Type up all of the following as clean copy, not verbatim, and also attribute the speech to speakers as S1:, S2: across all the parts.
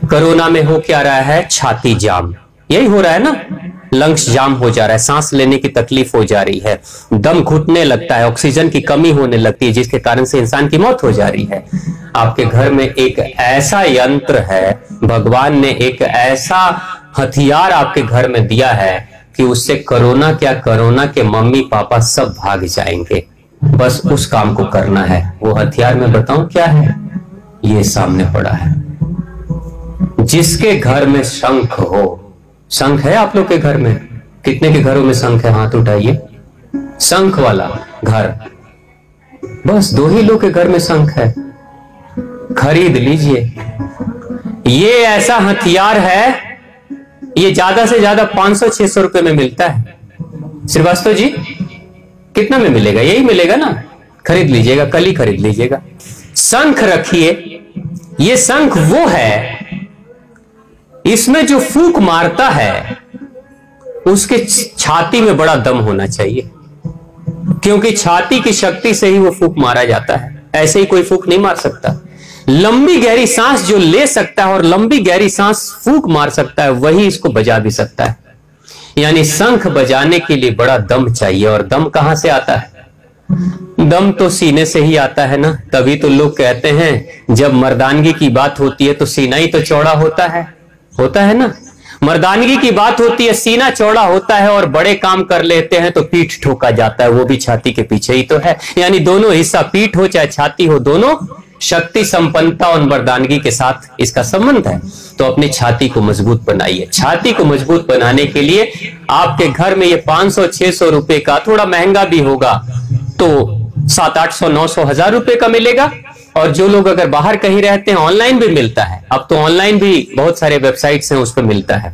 S1: Corona में हो क्या रहा है, छाती जाम, यही हो रहा है ना, लंग्स जाम हो जा रहा है, सांस लेने की तकलीफ हो जा रही है, दम घुटने लगता है, ऑक्सीजन की कमी होने लगती है, जिसके कारण से इंसान की मौत हो जा रही है। आपके घर में एक ऐसा यंत्र है, भगवान ने एक ऐसा हथियार आपके घर में दिया है कि उससे कोरोना क्या, कोरोना के मम्मी पापा सब भाग जाएंगे। बस उस काम को करना है। वो हथियार मैं बताऊं क्या है, ये सामने पड़ा है। जिसके घर में शंख हो, शंख है आप लोग के घर में? कितने के घरों में शंख है, हाथ उठाइए। शंख वाला घर, बस 2 ही लोग के घर में शंख है। खरीद लीजिए। ये ऐसा हथियार है, ये ज्यादा से ज्यादा 500-600 रुपए में मिलता है। श्रीवास्तव जी कितना में मिलेगा? यही मिलेगा ना, खरीद लीजिएगा, कल ही खरीद लीजिएगा। शंख रखिए। ये शंख वो है, इसमें जो फूंक मारता है उसके छाती में बड़ा दम होना चाहिए, क्योंकि छाती की शक्ति से ही वो फूंक मारा जाता है, ऐसे ही कोई फूंक नहीं मार सकता। लंबी गहरी सांस जो ले सकता है और लंबी गहरी सांस फूंक मार सकता है, वही इसको बजा भी सकता है। यानी शंख बजाने के लिए बड़ा दम चाहिए। और दम कहां से आता है? दम तो सीने से ही आता है ना। तभी तो लोग कहते हैं जब मर्दानगी की बात होती है तो सीना ही तो चौड़ा होता है ना। मर्दानगी की बात होती है, सीना चौड़ा होता है, और बड़े काम कर लेते हैं तो पीठ ठोका जाता है, वो भी छाती के पीछे ही तो है। यानी दोनों हिस्सा, पीठ हो चाहे छाती हो, दोनों शक्ति संपन्नता और मर्दानगी के साथ इसका संबंध है। तो अपनी छाती को मजबूत बनाइए। छाती को मजबूत बनाने के लिए आपके घर में ये 500-600 रुपए का, थोड़ा महंगा भी होगा तो 700-800-900 1000 रुपए का मिलेगा। और जो लोग अगर बाहर कहीं रहते हैं, ऑनलाइन भी मिलता है। अब तो ऑनलाइन भी बहुत सारे वेबसाइट्स हैं, उस पर मिलता है।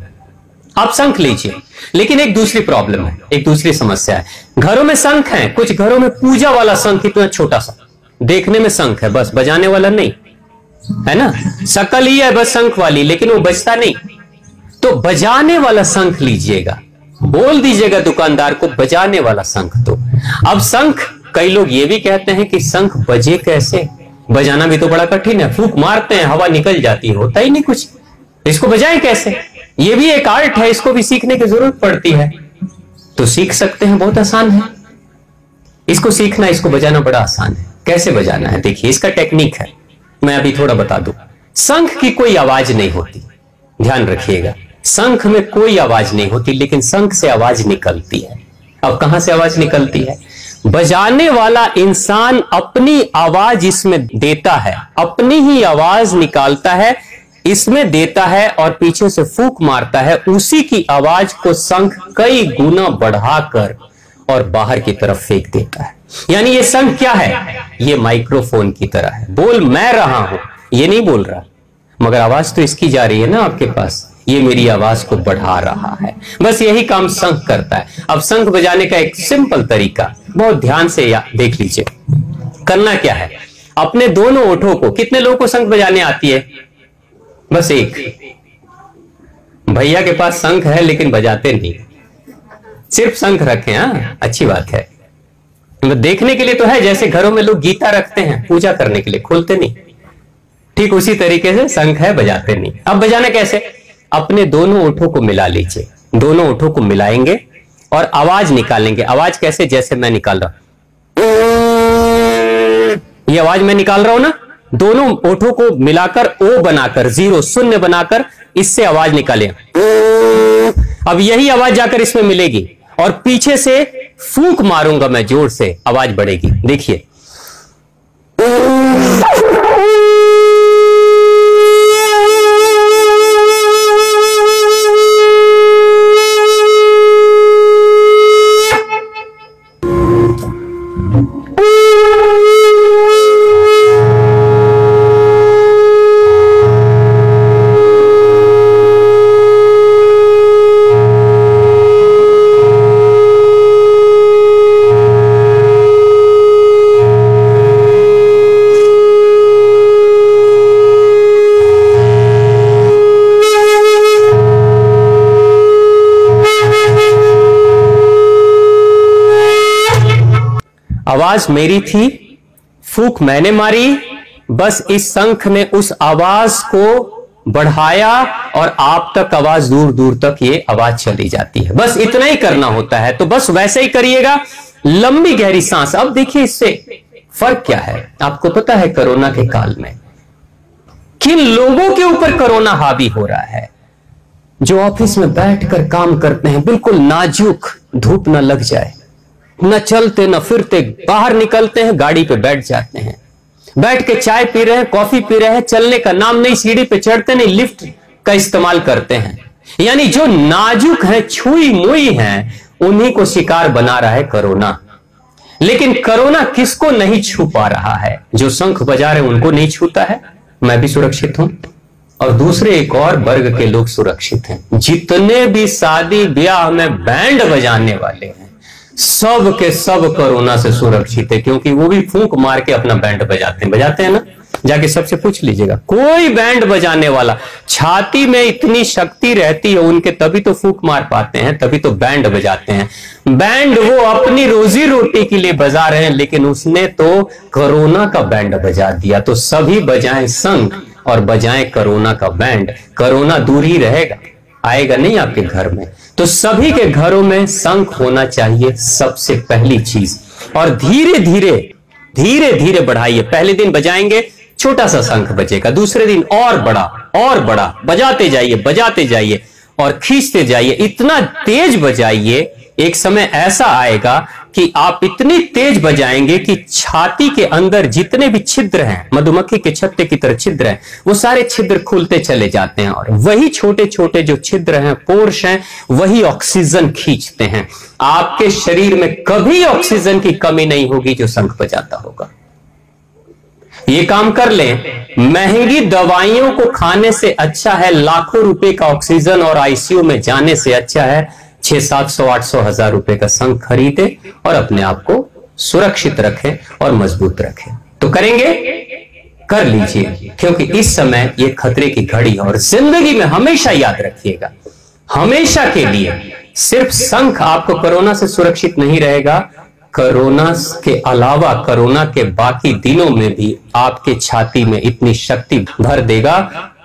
S1: आप शंख लीजिए। लेकिन एक दूसरी प्रॉब्लम है, एक दूसरी समस्या है। घरों में शंख है, कुछ घरों में पूजा वाला शंख, इतना छोटा सा, देखने में शंख है, बस बजाने वाला नहीं है ना। शक्ल ही है बस शंख वाली, लेकिन वो बजता नहीं। तो बजाने वाला शंख लीजिएगा। बोल दीजिएगा दुकानदार को, बजाने वाला शंख दो। अब शंख, कई लोग ये भी कहते हैं कि शंख बजे कैसे? बजाना भी तो बड़ा कठिन है, फूंक मारते हैं, हवा निकल जाती है, होता ही नहीं कुछ, इसको बजाएं कैसे? ये भी एक आर्ट है, इसको भी सीखने की जरूरत पड़ती है। तो सीख सकते हैं, बहुत आसान है इसको सीखना, इसको बजाना बड़ा आसान है। कैसे बजाना है देखिए, इसका टेक्निक है, मैं अभी थोड़ा बता दूं। शंख की कोई आवाज नहीं होती, ध्यान रखिएगा। शंख में कोई आवाज नहीं होती, लेकिन शंख से आवाज निकलती है। अब कहां से आवाज निकलती है? बजाने वाला इंसान अपनी आवाज इसमें देता है, अपनी ही आवाज निकालता है, इसमें देता है और पीछे से फूंक मारता है। उसी की आवाज को शंख कई गुना बढ़ाकर और बाहर की तरफ फेंक देता है। यानी ये शंख क्या है? ये माइक्रोफोन की तरह है। बोल मैं रहा हूं, ये नहीं बोल रहा, मगर आवाज तो इसकी जा रही है ना आपके पास। ये मेरी आवाज को बढ़ा रहा है। बस यही काम शंख करता है। अब शंख बजाने का एक सिंपल तरीका, बहुत ध्यान से देख लीजिए। करना क्या है? अपने दोनों ओठों को, कितने लोगों को शंख बजाने आती है? बस एक भैया के पास शंख है लेकिन बजाते नहीं, सिर्फ शंख रखे। हाँ, अच्छी बात है। देखने के लिए तो है, जैसे घरों में लोग गीता रखते हैं पूजा करने के लिए, खोलते नहीं, ठीक उसी तरीके से शंख है, बजाते नहीं। अब बजाना कैसे? अपने दोनों ओठों को मिला लीजिए, दोनों ओठों को मिलाएंगे और आवाज निकालेंगे। आवाज कैसे? जैसे मैं निकाल रहा हूं, ये आवाज मैं निकाल रहा हूं ना, दोनों ओठों को मिलाकर ओ बनाकर, 0 शून्य बनाकर इससे आवाज निकाले। अब यही आवाज जाकर इसमें मिलेगी और पीछे से फूंक मारूंगा मैं जोर से, आवाज बढ़ेगी। देखिए, आवाज मेरी थी, फूंक मैंने मारी, बस इस शंख ने उस आवाज को बढ़ाया और आप तक आवाज दूर दूर तक ये आवाज चली जाती है। बस इतना ही करना होता है, तो बस वैसे ही करिएगा। लंबी गहरी सांस। अब देखिए इससे फर्क क्या है, आपको पता है कोरोना के काल में किन लोगों के ऊपर कोरोना हावी हो रहा है? जो ऑफिस में बैठकर काम करते हैं, बिल्कुल नाजुक, धूप ना लग जाए, न चलते न फिरते, बाहर निकलते हैं गाड़ी पे बैठ जाते हैं, बैठ के चाय पी रहे हैं, कॉफी पी रहे हैं, चलने का नाम नहीं, सीढ़ी पे चढ़ते नहीं, लिफ्ट का इस्तेमाल करते हैं। यानी जो नाजुक है, छुई मुई है, उन्हीं को शिकार बना रहा है कोरोना। लेकिन कोरोना किसको नहीं छू पा रहा है? जो शंख बजा रहे उनको नहीं छूता है। मैं भी सुरक्षित हूं और दूसरे एक और वर्ग के लोग सुरक्षित हैं। जितने भी शादी ब्याह में बैंड बजाने वाले हैं, सब के सब कोरोना से सुरक्षित है, क्योंकि वो भी फूंक मार के अपना बैंड बजाते हैं ना। जाके सबसे पूछ लीजिएगा, कोई बैंड बजाने वाला, छाती में इतनी शक्ति रहती है उनके, तभी तो फूंक मार पाते हैं, तभी तो बैंड बजाते हैं। बैंड वो अपनी रोजी रोटी के लिए बजा रहे हैं, लेकिन उसने तो कोरोना का बैंड बजा दिया। तो सभी बजाएं शंख और बजाएं कोरोना का बैंड। कोरोना दूर ही रहेगा, आएगा नहीं आपके घर में। तो सभी के घरों में शंख होना चाहिए, सबसे पहली चीज। और धीरे धीरे बढ़ाइए। पहले दिन बजाएंगे, छोटा सा शंख बजेगा, दूसरे दिन और बड़ा, बजाते जाइए और खींचते जाइए। इतना तेज बजाइए, एक समय ऐसा आएगा कि आप इतनी तेज बजाएंगे कि छाती के अंदर जितने भी छिद्र हैं, मधुमक्खी के छत्ते की तरह छिद्र हैं, वो सारे छिद्र खुलते चले जाते हैं। और वही छोटे छोटे जो छिद्र हैं, पोर्स हैं, वही ऑक्सीजन खींचते हैं। आपके शरीर में कभी ऑक्सीजन की कमी नहीं होगी जो शंख बजाता होगा। ये काम कर लें। महंगी दवाइयों को खाने से अच्छा है लाखों रुपए का ऑक्सीजन और आईसीयू में जाने से अच्छा है 600-700-800 हजार रुपए का शंख खरीदे और अपने आप को सुरक्षित रखें और मजबूत रखें। तो करेंगे, कर लीजिए, क्योंकि इस समय ये खतरे की घड़ी है। और जिंदगी में हमेशा याद रखिएगा, हमेशा के लिए सिर्फ शंख आपको कोरोना से सुरक्षित नहीं रहेगा, कोरोना के अलावा कोरोना के बाकी दिनों में भी आपके छाती में इतनी शक्ति भर देगा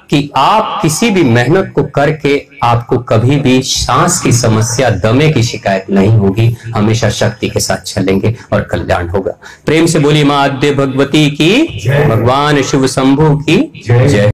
S1: कि आप किसी भी मेहनत को करके आपको कभी भी सांस की समस्या, दमे की शिकायत नहीं होगी। हमेशा शक्ति के साथ चलेंगे और कल्याण होगा। प्रेम से बोलिए मां आद्य भगवती की, भगवान शिव शंभू की जय।